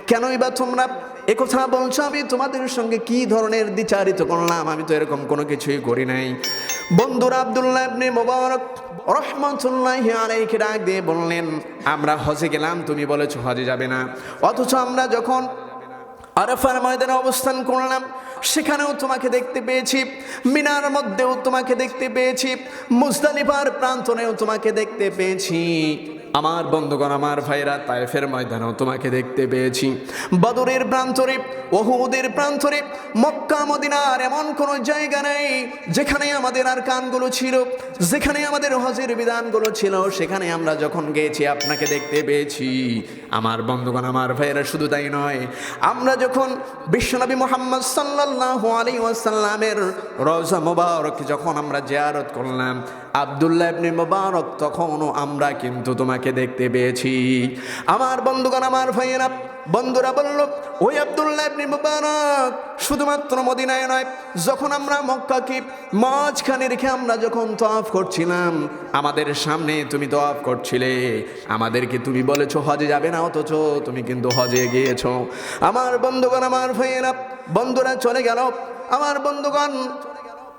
কেনই বা তোমরা একথা বলছো? আমি তোমাদের সঙ্গে কি ধরনের দ্বিচারিত করলাম? আমি তো এরকম কোনো কিছুই করি নাই। বন্ধুরা আব্দুল্লাহ ইবনে মুবারক রহমাতুল্লাহি আলাইহি ডাক দিয়ে বললেন, আমরা হজে গেলাম, তুমি বলেছো হজে যাবে না, অথচ আমরা যখন আরাফার ময়দানে অবস্থান করলাম সেখানেও তোমাকে দেখতে পেয়েছি, মিনার মধ্যেও তোমাকে দেখতে পেয়েছি, মুজদালিফার প্রান্তনেও তোমাকে দেখতে পেয়েছি, আমার বন্ধুগণ, আমার ভাইরা, তায়েফের ময়দানেও তোমাকে দেখতে পেয়েছি, বদরের প্রান্তরে, উহুদের প্রান্তরে, মক্কা মদিনার এমন কোনো জায়গা নেই যেখানে আমাদের আরকানগুলো ছিল, যেখানে আমাদের হজের বিধানগুলো ছিল, সেখানে আমরা যখন গিয়েছি আপনাকে দেখতে পেয়েছি। আমার বন্ধুগণ, আমার ভাইরা, শুধু তাই নয়, আমরা যখন বিশ্বনবী মুহাম্মদ সাল্লাল্লাহু আলাইহি ওয়াসাল্লামের রওজা মুবারক যখন আমরা জিয়ারত করলাম, আব্দুল্লাহ ইবনে মুবারক, তখনও আমরা কিন্তু তোমাকে দেখতে পেয়েছি। আমার বন্ধুগণ, আমার ভাইয়েরা, বন্ধুরা বলল, ওই আব্দুল্লাহ ইবনে মুবারক শুধুমাত্র মদিনায় নয়, যখন আমরা মক্কাকে মাঝখানে রেখে আমরা যখন তওয়াফ করছিলাম, আমাদের সামনে তুমি তওয়াফ করছিলে, আমাদেরকে তুমি বলেছো হজে যাবে না, অথচ তুমি কিন্তু হজে গিয়েছো। আমার বন্ধুগণ, আমার ভাইয়েরা, বন্ধুরা চলে গেল। আমার বন্ধুগণ,